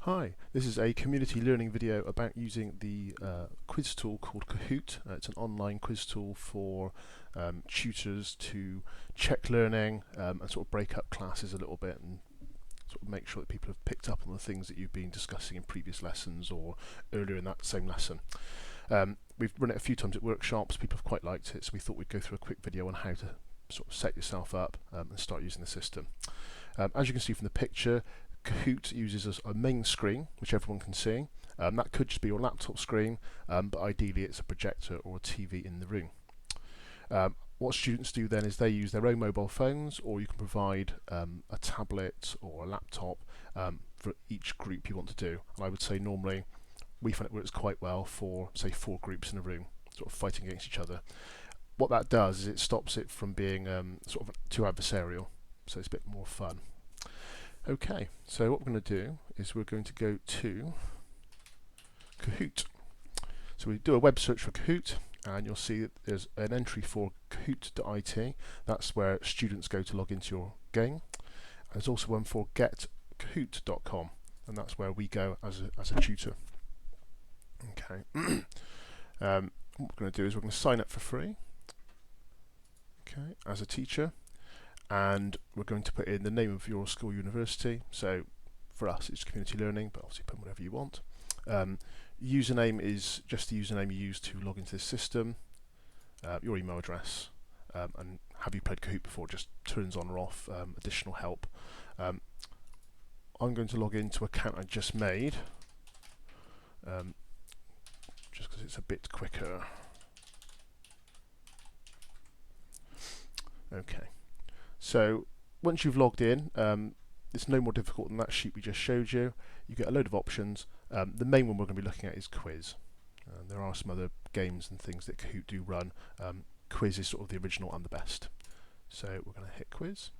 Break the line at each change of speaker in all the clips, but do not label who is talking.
Hi, this is a community learning video about using the quiz tool called Kahoot. It's an online quiz tool for tutors to check learning and sort of break up classes a little bit and sort of make sure that people have picked up on the things that you've been discussing in previous lessons or earlier in that same lesson. We've run it a few times at workshops, people have quite liked it, so we thought we'd go through a quick video on how to sort of set yourself up and start using the system. As you can see from the picture, Kahoot uses a main screen, which everyone can see. That could just be your laptop screen, but ideally it's a projector or a TV in the room. What students do then is they use their own mobile phones, or you can provide a tablet or a laptop for each group you want to do. And I would say normally we find it works quite well for, say, 4 groups in a room, sort of fighting against each other. What that does is it stops it from being sort of too adversarial, so it's a bit more fun. Okay, so what we're going to do is we're going to go to Kahoot. So we do a web search for Kahoot, and you'll see that there's an entry for kahoot.it. That's where students go to log into your game. There's also one for getkahoot.com, and that's where we go as a tutor. Okay. What we're going to do is we're going to sign up for free. Okay, as a teacher. And we're going to put in the name of your school university. So for us it's community learning, but obviously put whatever you want. Username is just the username you use to log into this system. Your email address, and have you played Kahoot before, just turns on or off additional help. I'm going to log into an account I just made, just because it's a bit quicker. Okay. So once you've logged in, it's no more difficult than that sheet we just showed you. You get a load of options. The main one we're going to be looking at is quiz. There are some other games and things that Kahoot do run. Quiz is sort of the original and the best. So we're going to hit quiz.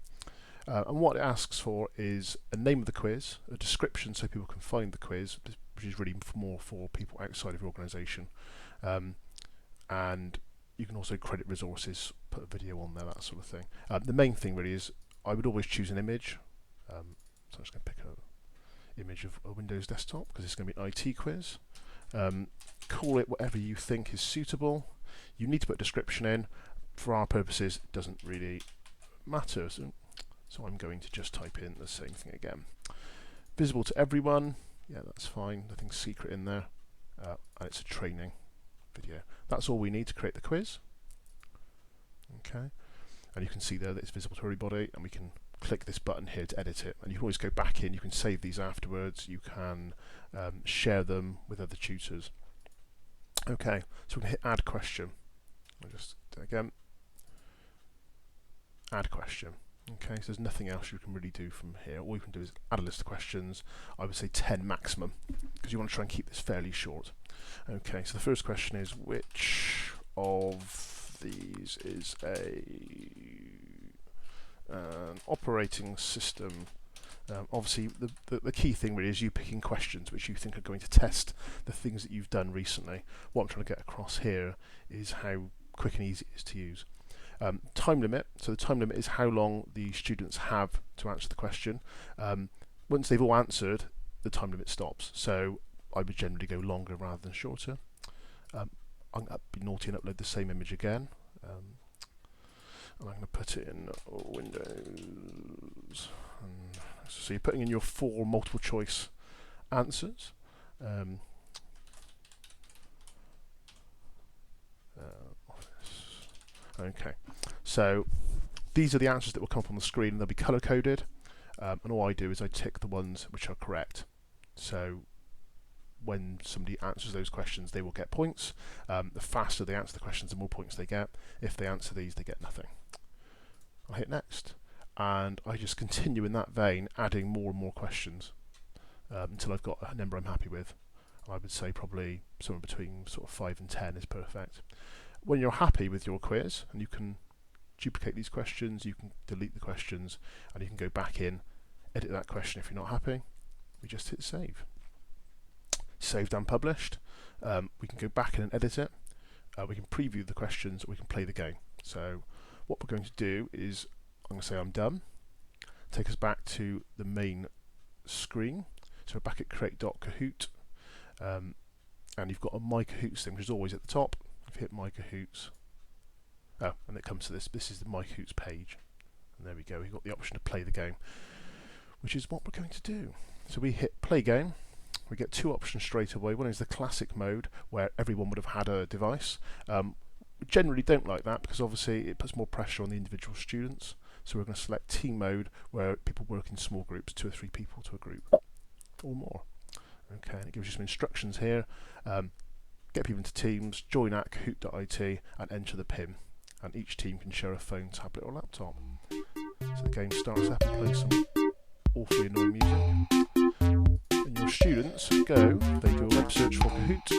And what it asks for is a name of the quiz, a description so people can find the quiz, which is really more for people outside of your organisation. And you can also credit resources, put a video on there, that sort of thing. The main thing really is I would always choose an image. So I'm just going to pick an image of a Windows desktop because it's going to be an IT quiz. Call it whatever you think is suitable. You need to put a description in. For our purposes, it doesn't really matter. So I'm going to just type in the same thing again. Visible to everyone. Yeah, that's fine. Nothing secret in there. And it's a training video. That's all we need to create the quiz. Okay, and you can see there that it's visible to everybody, and we can click this button here to edit it, and you can always go back in, you can save these afterwards, you can share them with other tutors. Okay, so we can hit add question. I'll just do it again, add question. Okay, so there's nothing else you can really do from here. All you can do is add a list of questions. I would say 10 maximum, because you want to try and keep this fairly short. Okay, so the first question is, which of these is an operating system? Obviously, the key thing really is you picking questions which you think are going to test the things that you've done recently. What I'm trying to get across here is how quick and easy it is to use. Time limit, so the time limit is how long the students have to answer the question. Once they've all answered, the time limit stops. So I would generally go longer rather than shorter. I'm going to be naughty and upload the same image again. And I'm going to put it in Windows. So you're putting in your 4 multiple choice answers. Okay, so these are the answers that will come up on the screen, and they'll be color coded. And all I do is I tick the ones which are correct. So when somebody answers those questions, they will get points. The faster they answer the questions, the more points they get. If they answer these, they get nothing. I'll hit next, and I just continue in that vein, adding more and more questions until I've got a number I'm happy with. I would say probably somewhere between sort of 5 and 10 is perfect. When you're happy with your quiz, and you can duplicate these questions, you can delete the questions, and you can go back in, edit that question if you're not happy. We just hit save. Saved and published. We can go back in and edit it. We can preview the questions, we can play the game. So what we're going to do is, I'm going to say I'm done. Take us back to the main screen. So we're back at create.kahoot, and you've got a My Kahoots thing, which is always at the top. If you hit My Kahoots, oh, and it comes to this. This is the My Kahoots page, and there we go. We've got the option to play the game, which is what we're going to do. So we hit play game. We get two options straight away. One is the classic mode, where everyone would have had a device. We generally don't like that because obviously it puts more pressure on the individual students. So we're going to select team mode, where people work in small groups, 2 or 3 people to a group or more. Okay, and it gives you some instructions here. Get people into teams, join at kahoot.it and enter the PIN. And each team can share a phone, tablet or laptop. So the game starts up and plays some awfully annoying music. And your students go, they do a web search for Kahoot,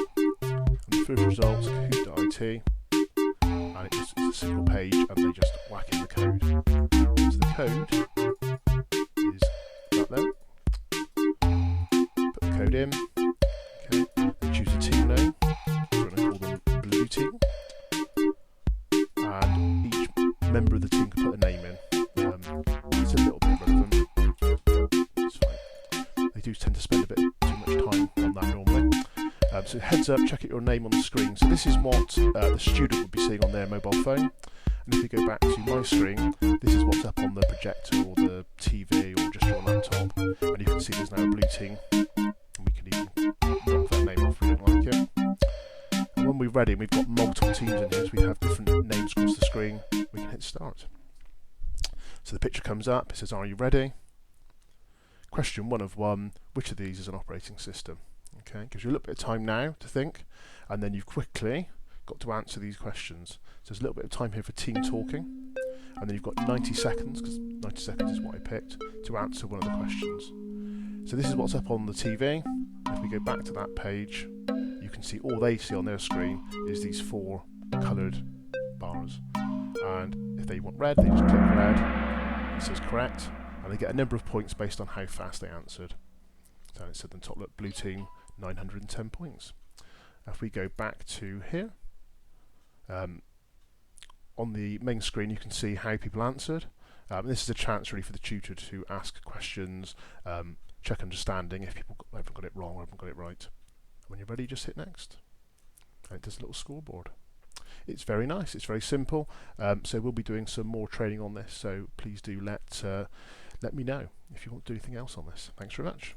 and the first result is kahoot.it. And it just is a single page, and they just whack in the code. So the code is that there. Put the code in. Okay. They choose a team name. We're going to call them Blue Team. And each member of the team can put a name in. It's a little bit relevant. It's fine. They do tend to spend a bit too much time on that normally. So heads up, check out your name on the screen. So this is what the student would be seeing on their mobile phone. And if you go back to my screen, this is what's up on the projector or the TV or just your laptop. And you can see there's now a blue team. And we can even knock that name off if we don't like it. And when we're ready, we've got multiple teams in here, so we have different names across the screen. We can hit start. So the picture comes up, it says, are you ready? Question 1 of 1, which of these is an operating system? Okay, gives you a little bit of time now to think, and then you've quickly got to answer these questions. So there's a little bit of time here for team talking, and then you've got 90 seconds, because 90 seconds is what I picked, to answer one of the questions. So this is what's up on the TV. If we go back to that page, you can see all they see on their screen is these 4 coloured bars. And if they want red, they just click red, it says correct, and they get a number of points based on how fast they answered. So it said on the top, look, blue team, 910 points. If we go back to here, on the main screen you can see how people answered. This is a chance really for the tutor to ask questions, check understanding if people haven't got it wrong or haven't got it right. And when you're ready, just hit next. And it does a little scoreboard. It's very nice, it's very simple, so we'll be doing some more training on this, so please do let me know if you want to do anything else on this. Thanks very much.